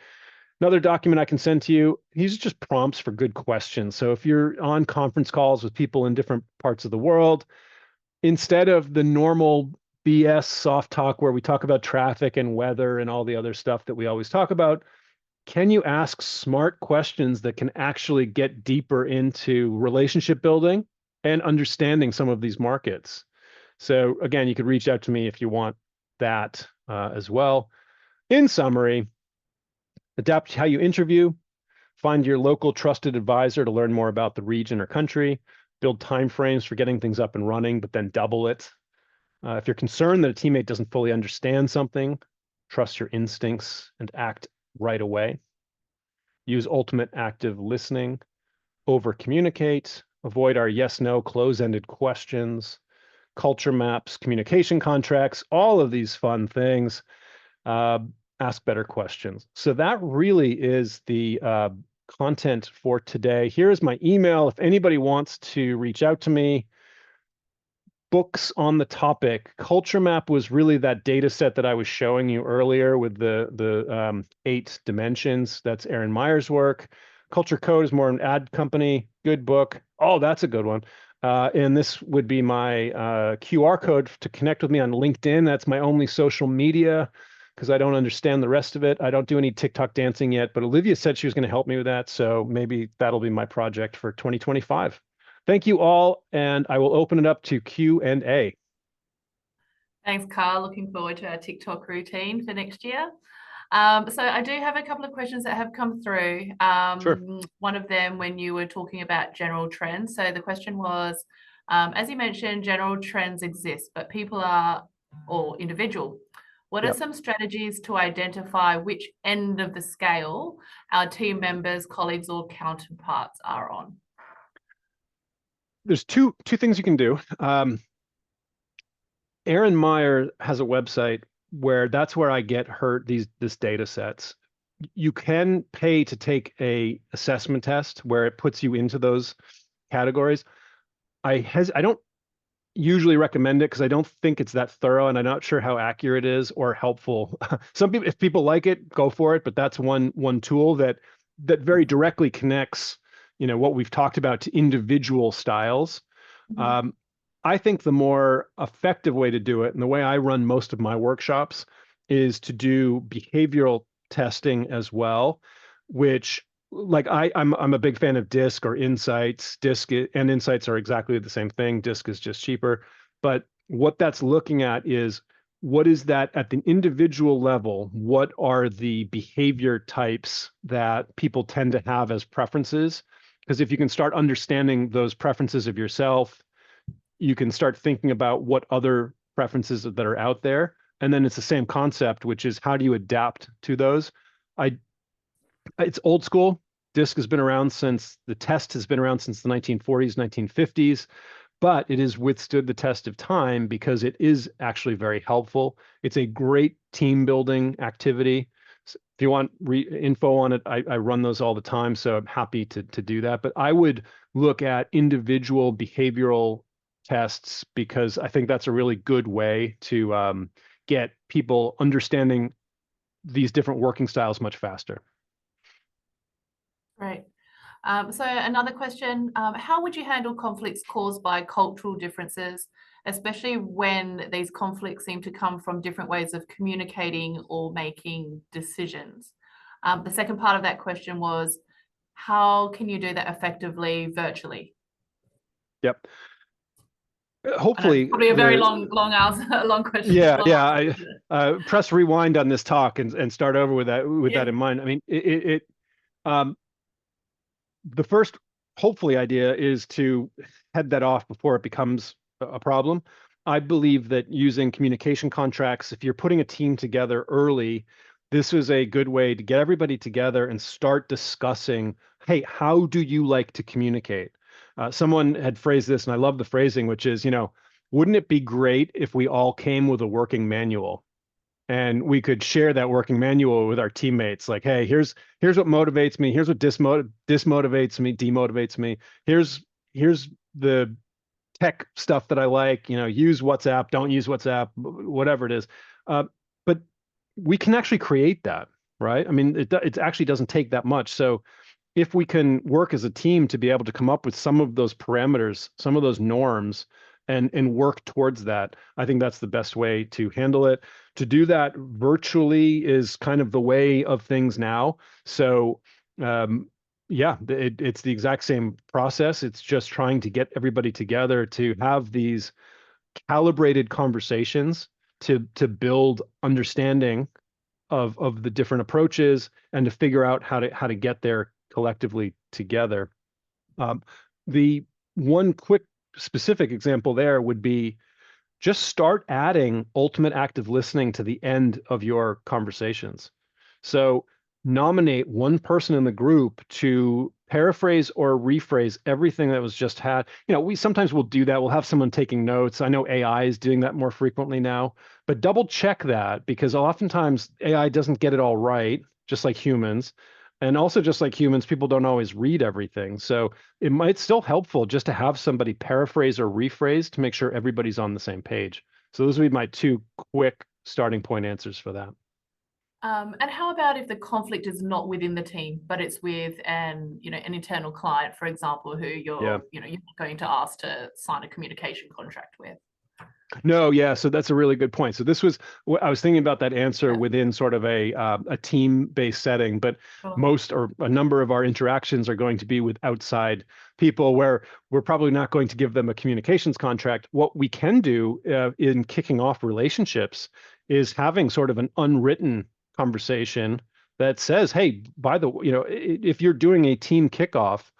Another document I can send to you, these are just prompts for good questions. So if you're on conference calls with people in different parts of the world, instead of the normal BS soft talk where we talk about traffic and weather and all the other stuff that we always talk about, can you ask smart questions that can actually get deeper into relationship building and understanding some of these markets? So again, you could reach out to me if you want that as well. In summary, adapt how you interview, find your local trusted advisor to learn more about the region or country, build timeframes for getting things up and running, but then double it. If you're concerned that a teammate doesn't fully understand something, trust your instincts and act right away. Use ultimate active listening, over communicate, avoid our yes, no, close-ended questions, culture maps, communication contracts, all of these fun things. Ask better questions. So that really is the content for today. Here is my email. If anybody wants to reach out to me, books on the topic. Culture map was really that data set that I was showing you earlier with the 8 dimensions. That's Aaron Meyer's work. Culture Code is more an ad company. Good book. Oh, that's a good one. And this would be my QR code to connect with me on LinkedIn. That's my only social media, because I don't understand the rest of it. I don't do any TikTok dancing yet, but Olivia said she was going to help me with that. So maybe that'll be my project for 2025. Thank you all, and I will open it up to Q&A. Thanks, Carl. Looking forward to our TikTok routine for next year. So I do have a couple of questions that have come through. Sure. One of them when you were talking about general trends. So the question was, as you mentioned, general trends exist, but people are or individual. What are some strategies to identify which end of the scale our team members, colleagues, or counterparts are on? There's two things you can do. Aaron Meyer has a website where that's where I get this data sets. You can pay to take a assessment test where it puts you into those categories. I don't usually recommend it because I don't think it's that thorough, and I'm not sure how accurate it is or helpful. Some people, if people like it, go for it, but that's one tool that that very directly connects, what we've talked about to individual styles. Mhm. I think the more effective way to do it, and the way I run most of my workshops, is to do behavioral testing as well, which like I'm a big fan of DISC or Insights. And Insights are exactly the same thing. DISC is just cheaper. But what that's looking at is what is that at the individual level? What are the behavior types that people tend to have as preferences? Because if you can start understanding those preferences of yourself, you can start thinking about what other preferences that are out there. And then it's the same concept, which is how do you adapt to those? I It's old school. DISC has been around since the test has been around since the 1940s, 1950s, but it has withstood the test of time because it is actually very helpful. It's a great team building activity. If you want info on it, I run those all the time, so I'm happy to do that. But I would look at individual behavioral tests because I think that's a really good way to get people understanding these different working styles much faster. Great. So another question, how would you handle conflicts caused by cultural differences, especially when these conflicts seem to come from different ways of communicating or making decisions? The second part of that question was, how can you do that effectively virtually? Yep. I know it's Hopefully probably a very the long answer, a long question, yeah, long yeah. answer. Press rewind on this talk and start over with that Yeah. in mind. I mean, um, the first hopefully idea is to head that off before it becomes a problem. I believe that using communication contracts, if you're putting a team together early, this is a good way to get everybody together and start discussing, hey, how do you like to communicate? Someone had phrased this, and I love the phrasing, which is, wouldn't it be great if we all came with a working manual? And we could share that working manual with our teammates, like, hey, here's what motivates me, here's what dismotivates me, demotivates me, here's the tech stuff that I like, use WhatsApp, don't use WhatsApp, whatever it is. But we can actually create that, right? I mean, it actually doesn't take that much. So if we can work as a team to be able to come up with some of those parameters, some of those norms, and work towards that, I think that's the best way to handle it. To do that virtually is kind of the way of things now. So yeah, it's the exact same process. It's just trying to get everybody together to have these calibrated conversations to build understanding of the different approaches and to figure out how to get there collectively together. Um, the one quick specific example there would be just start adding ultimate active listening to the end of your conversations. So nominate one person in the group to paraphrase or rephrase everything that was just had. We sometimes will do that. We'll have someone taking notes. I know AI is doing that more frequently now, but double check that because oftentimes AI doesn't get it all right, just like humans. And also, just like humans, people don't always read everything. So it might still helpful just to have somebody paraphrase or rephrase to make sure everybody's on the same page. So those would be my two quick starting point answers for that. And how about if the conflict is not within the team, but it's with an internal client, for example, who Yeah. you're not going to ask to sign a communication contract with? No, yeah. So that's a really good point. So this was I was thinking about that answer Yeah, within sort of a team-based setting, but sure. most or a number of our interactions are going to be with outside people where we're probably not going to give them a communications contract. What we can do in kicking off relationships is having sort of an unwritten conversation that says, "Hey, by the way, if you're doing a team kickoff,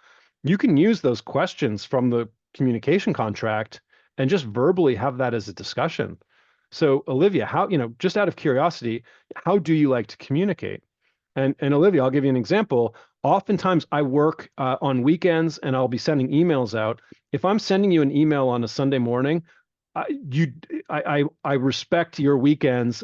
you can use those questions from the communication contract and just verbally have that as a discussion." So, Olivia, how, just out of curiosity, how do you like to communicate? And Olivia, I'll give you an example. Oftentimes I work on weekends and I'll be sending emails out. If I'm sending you an email on a Sunday morning, I, you, I respect your weekends.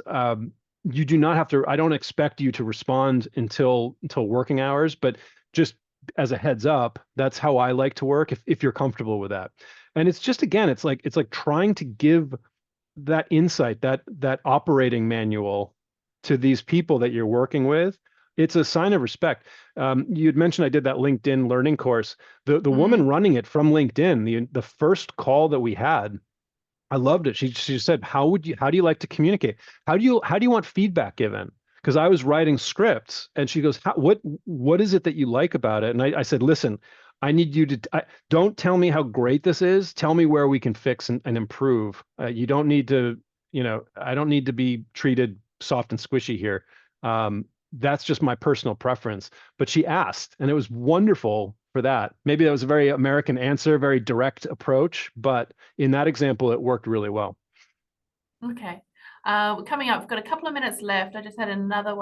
You do not have to, I don't expect you to respond until working hours, but just as a heads up, that's how I like to work if you're comfortable with that. And it's just, again, it's like trying to give that insight, that operating manual to these people that you're working with. It's a sign of respect. You'd mentioned I did that LinkedIn learning course. The Mhm. woman running it from LinkedIn, the first call that we had, I loved it. She said, how do you like to communicate? How do you want feedback given? Because I was writing scripts, and she goes, what is it that you like about it? And I said, listen, I need you to don't tell me how great this is. Tell me where we can fix and improve. You don't need to, I don't need to be treated soft and squishy here. That's just my personal preference. But she asked, and it was wonderful for that. Maybe that was a very American answer, very direct approach, but in that example, it worked really well. Okay. Coming up, we've got a couple of minutes left. I just had another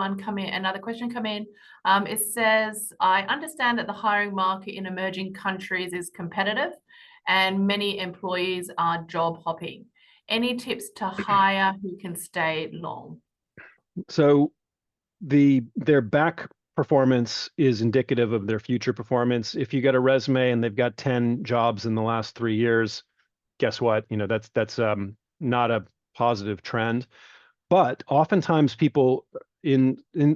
question come in. It says, I understand that the hiring market in emerging countries is competitive and many employees are job hopping. Any tips to hire who can stay long? So their back performance is indicative of their future performance. If you get a resume and they've got 10 jobs in the last 3 years, guess what? That's not a positive trend. But oftentimes people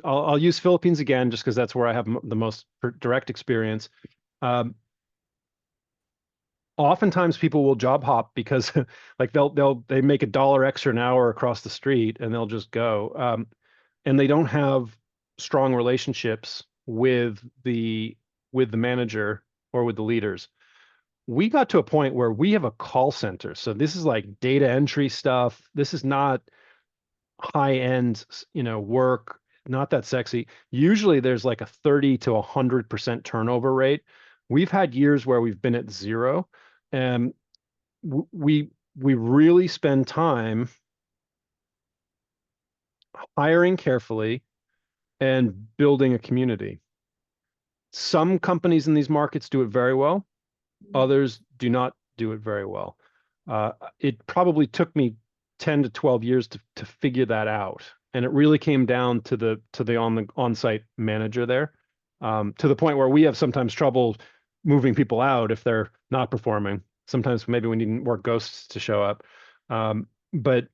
I'll use Philippines again, just because that's where I have the most direct experience. Um, Oftentimes people will job hop because like they make $1 extra an hour across the street and they'll just go. And they don't have strong relationships with the manager or with the leaders. We got to a point where we have a call center. So this is like data entry stuff. This is not high end, work, not that sexy. Usually there's like a 30 to 100% turnover rate. We've had years where we've been at zero, and we really spend time hiring carefully and building a community. Some companies in these markets do it very well. Others do not do it very well. It probably took me 10 to 12 years to figure that out. And it really came down to the on-site manager there, to the point where we have sometimes trouble moving people out if they're not performing. Sometimes maybe we need more ghosts to show up. But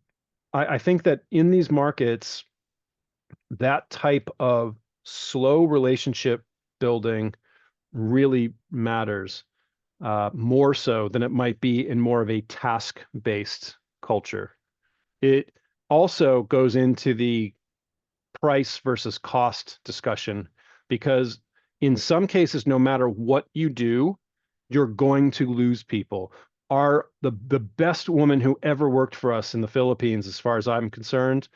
I think that in these markets, that type of slow relationship building really matters, more so than it might be in more of a task-based culture. It also goes into the price versus cost discussion, because in some cases, no matter what you do, you're going to lose people. The best woman who ever worked for us in the Philippines, as far as I'm concerned,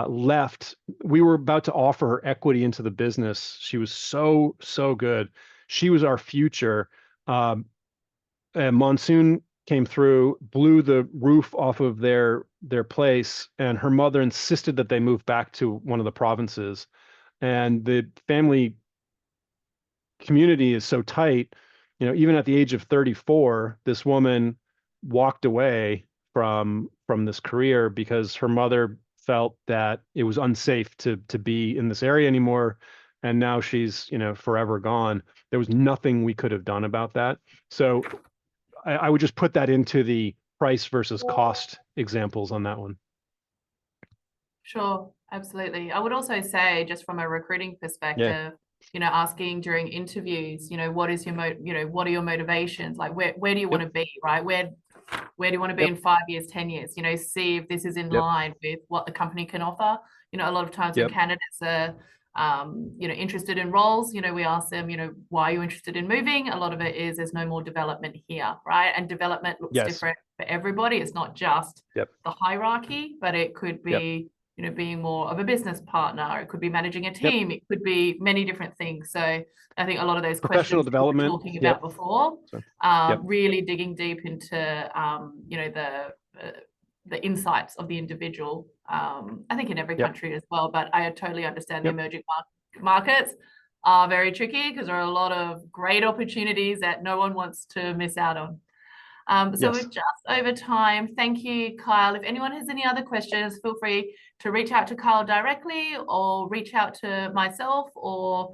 left. We were about to offer her equity into the business. She was so good. She was our future. A monsoon came through, blew the roof off of their place, and her mother insisted that they move back to one of the provinces. And the family community is so tight, even at the age of 34, this woman walked away from this career because her mother felt that it was unsafe to be in this area anymore. And now she's, forever gone. There was nothing we could have done about that. So I would just put that into the price versus cost examples on that one. Sure, absolutely. I would also say, just from a recruiting Yeah. perspective, asking during interviews, what is your what are your motivations? Like where do you want Yep. to be, right? Where do you want to be Yep. in 5 years, 10 years? See if this is in Yep. line with what the company can offer. A lot of times when Yep. candidates are interested in roles, we ask them, why are you interested in moving? A lot of it is there's no more development here, right? And development looks Yes. different for everybody. It's not just Yep. the hierarchy, but it could Yep. be being more of a business partner. It could be managing a Yep. team. It could be many different things. So I think a lot of those Professional questions that we were development. talking Yep. about before, So, yep. really digging deep into, the insights of the individual. I think in every Yep. country as well, but I totally understand the Yep. emerging markets are very tricky because there are a lot of great opportunities that no one wants to miss out on. So Yes. we're just over time. Thank you, Kyle. If anyone has any other questions, feel free to reach out to Kyle directly or reach out to myself or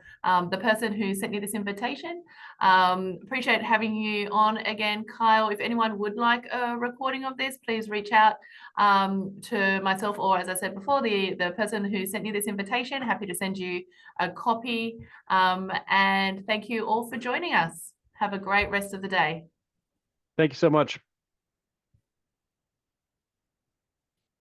the person who sent you this invitation. Appreciate having you on again, Kyle. If anyone would like a recording of this, please reach out to myself or, as I said before, the person who sent you this invitation. Happy to send you a copy. And thank you all for joining us. Have a great rest of the day. Thank you so much.